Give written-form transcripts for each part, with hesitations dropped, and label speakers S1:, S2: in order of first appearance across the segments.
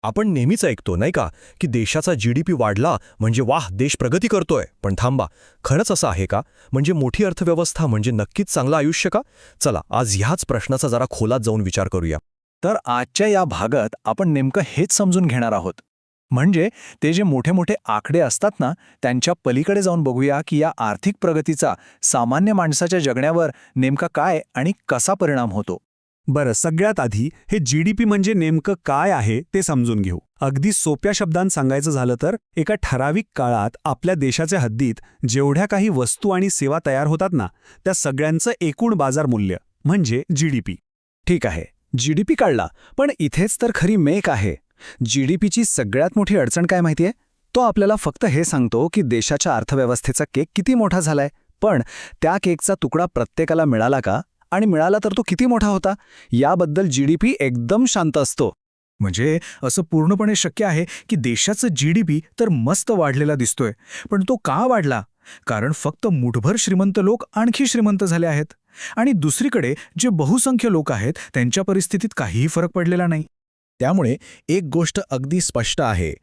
S1: आपण नेहमीच ऐकतो नाही का, की देशाचा जीडीपी वाढला म्हणजे वाह देश प्रगती करतोय. पण थांबा, खरंच असं आहे का? म्हणजे मोठी अर्थव्यवस्था म्हणजे नक्कीच चांगलं आयुष्य का? चला आज ह्याच प्रश्नाचा जरा खोलात जाऊन विचार करूया.
S2: तर आजच्या या भागात आपण नेमकं हेच समजून घेणार आहोत. म्हणजे ते जे मोठे मोठे आकडे असतात ना, त्यांच्या पलीकडे जाऊन बघूया की या आर्थिक प्रगतीचा सामान्य माणसाच्या जगण्यावर नेमका काय आणि कसा परिणाम होतो.
S3: बरं, सगळ्यात आधी हे जीडीपी म्हणजे नेमकं काय आहे ते समजून घेऊ. अगदी सोप्या शब्दांत सांगायचं झालं तर एका ठराविक काळात आपल्या देशाच्या हद्दीत जेवढ्या काही वस्तू आणि सेवा तयार होतात ना, त्या सगळ्यांचं एकूण बाजार मूल्य म्हणजे जीडीपी.
S2: ठीक आहे, जीडीपी काढला, पण इथेच तर खरी मेक आहे. जीडीपीची सगळ्यात मोठी अडचण काय माहितीये? तो आपल्याला फक्त हे सांगतो की देशाच्या अर्थव्यवस्थेचा केक किती मोठा झालाय, पण त्या केकचा तुकडा प्रत्येकाला मिळाला का, आणि मिळाला तर तो किती मोठा होता, याबद्दल जीडीपी एकदम शांत असतो.
S4: म्हणजे असं पूर्णपणे शक्य आहे की देशाचं जीडीपी तर मस्त वाढलेला दिसतोय, पण तो का वाढला? कारण फक्त मुठभर श्रीमंत लोक आणखी श्रीमंत झाले आहेत, आणि दुसरीकडे जे बहुसंख्य लोक आहेत त्यांच्या परिस्थितीत काहीही फरक पडलेला नाही.
S5: त्यामुळे एक गोष्ट अगदी स्पष्ट आहे,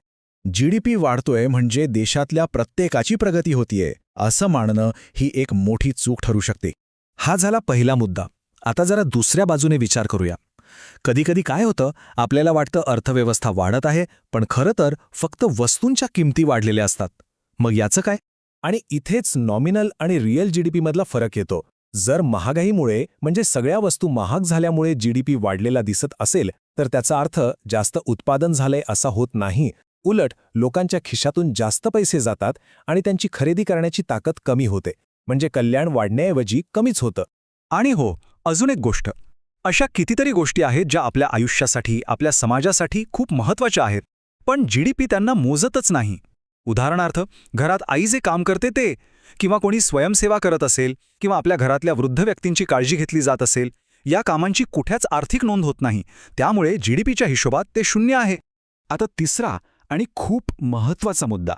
S5: जीडीपी वाढतोय म्हणजे देशातल्या प्रत्येकाची प्रगती होतीये असं मानणं ही एक मोठी चूक ठरू शकते.
S2: हा झाला पहिला मुद्दा. आता जरा दुसऱ्या बाजूने विचार करूया. कधीकधी काय होतं, आपल्याला वाटतं अर्थव्यवस्था वाढत आहे, पण खरं तर फक्त वस्तूंच्या किमती वाढलेल्या असतात. मग याचं काय?
S1: आणि इथेच नॉमिनल आणि रिअल जीडीपीमधला फरक येतो. जर महागाईमुळे म्हणजे सगळ्या वस्तू महाग झाल्यामुळे जीडीपी वाढलेला दिसत असेल तर त्याचा अर्थ जास्त उत्पादन झालंय असा होत नाही. उलट लोकांच्या खिशातून जास्त पैसे जातात आणि त्यांची खरेदी करण्याची ताकद कमी होते. म्हणजे कल्याण वाढण्याऐवजी कमीच होतं.
S2: आणि हो, अजून एक गोष्ट, अशा कितीतरी गोष्टी आहेत ज्या आपल्या आयुष्यासाठी, आपल्या समाजासाठी खूप महत्त्वाच्या आहेत, पण जीडीपी त्यांना मोजतच नाही. उदाहरणार्थ, घरात आई जे काम करते ते, किंवा कोणी स्वयंसेवा करत असेल, किंवा आपल्या घरातल्या वृद्ध व्यक्तींची काळजी घेतली जात असेल, या कामांची कुठेच आर्थिक नोंद होत नाही. त्यामुळे जीडीपीच्या हिशोबात ते शून्य आहे. आता तिसरा आणि खूप महत्त्वाचा मुद्दा,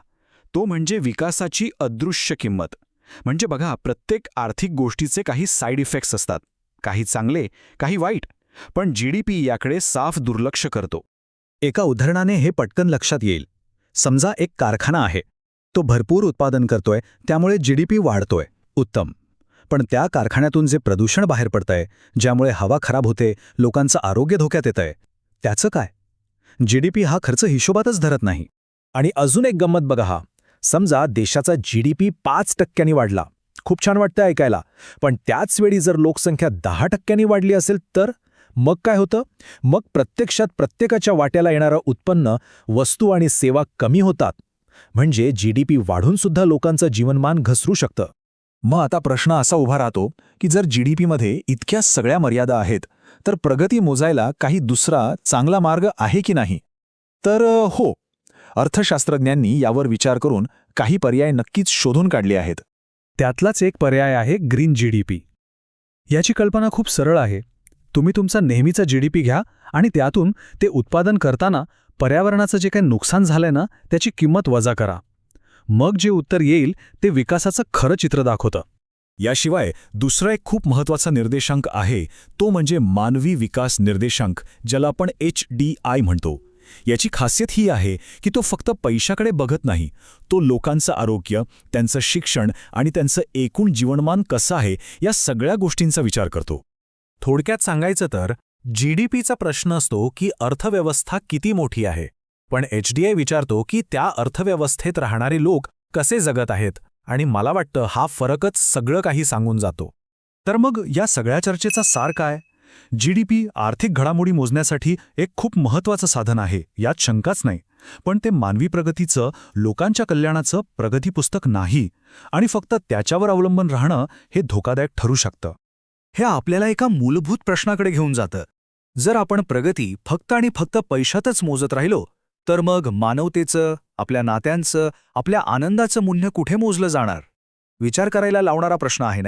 S2: तो म्हणजे विकासाची अदृश्य किंमत. म्हणजे बघा, प्रत्येक आर्थिक गोष्टीचे काही साईड इफेक्ट्स असतात, काही चांगले, काही वाईट, पण जीडीपी याकडे साफ दुर्लक्ष करतो.
S6: एका उदाहरणाने हे पटकन लक्षात येईल. समजा एक कारखाना आहे, तो भरपूर उत्पादन करतोय, त्यामुळे जीडीपी वाढतोय, उत्तम. पण त्या कारखान्यातून जे प्रदूषण बाहेर पडतंय, ज्यामुळे हवा खराब होते, लोकांचं आरोग्य धोक्यात येतंय, त्याचं काय? जीडीपी हा खर्च हिशोबातच धरत नाही.
S1: आणि अजून एक गंमत बघा, हा समजा देशाचा जीडीपी 5% वाढला, खूप छान वाटतं ऐकायला, पण त्याच वेळी जर लोकसंख्या 10% वाढली असेल तर मग काय होतं? मग प्रत्यक्षात प्रत्येकाच्या वाट्याला येणारं उत्पन्न, वस्तू आणि सेवा कमी होतात. म्हणजे जीडीपी वाढून सुद्धा लोकांचं जीवनमान घसरू शकतं.
S2: मग आता प्रश्न असा उभा राहतो की जर जीडीपीमध्ये इतक्या सगळ्या मर्यादा आहेत, तर प्रगती मोजायला काही दुसरा चांगला मार्ग आहे की नाही? तर हो, अर्थशास्त्रज्ञांनी यावर विचार करून काही पर्याय नक्कीच शोधून काढले आहेत.
S3: त्यातलाच एक पर्याय आहे ग्रीन जीडीपी. याची कल्पना खूप सरळ आहे. तुम्ही तुमचा नेहमीचा जीडीपी घ्या आणि त्यातून ते उत्पादन करताना पर्यावरणाचं जे काही नुकसान झालंय ना, त्याची किंमत वजा करा. मग जे उत्तर येईल ते विकासाचं खरं चित्र दाखवतं.
S4: याशिवाय दुसरा एक खूप महत्त्वाचा निर्देशांक आहे, तो म्हणजे मानवी विकास निर्देशांक, ज्याला आपण HDI म्हणतो. याची खासियत ही आहे की तो फक्त पैशाकडे बघत नाही, तो लोकांचं आरोग्य, त्यांचं शिक्षण आणि त्यांचं एकूण जीवनमान कसं आहे या सगळ्या गोष्टींचा विचार करतो.
S7: थोडक्यात सांगायचं तर जीडीपीचा प्रश्न असतो की अर्थव्यवस्था किती मोठी आहे, पण HDI विचारतो की त्या अर्थव्यवस्थेत राहणारे लोक कसे जगत आहेत, आणि मला वाटतं हा फरकच सगळं काही सांगून जातो.
S2: तर मग या सगळ्या चर्चेचा सार काय? जीडीपी आर्थिक घडामोडी मोजण्यासाठी एक खूप महत्त्वाचं साधन आहे, यात शंकाच नाही. पण ते मानवी प्रगतीचं, लोकांच्या कल्याणाचं प्रगतीपुस्तक नाही, आणि फक्त त्याच्यावर अवलंबून राहणं हे धोकादायक ठरू शकतं. हे आपल्याला एका मूलभूत प्रश्नाकडे घेऊन जातं. जर आपण प्रगती फक्त आणि फक्त पैशातच मोजत राहिलो, तर मग मानवतेचं, आपल्या नात्यांचं, आपल्या आनंदाचं मूल्य कुठे मोजलं जाणार? विचार करायला लावणारा प्रश्न आहे ना.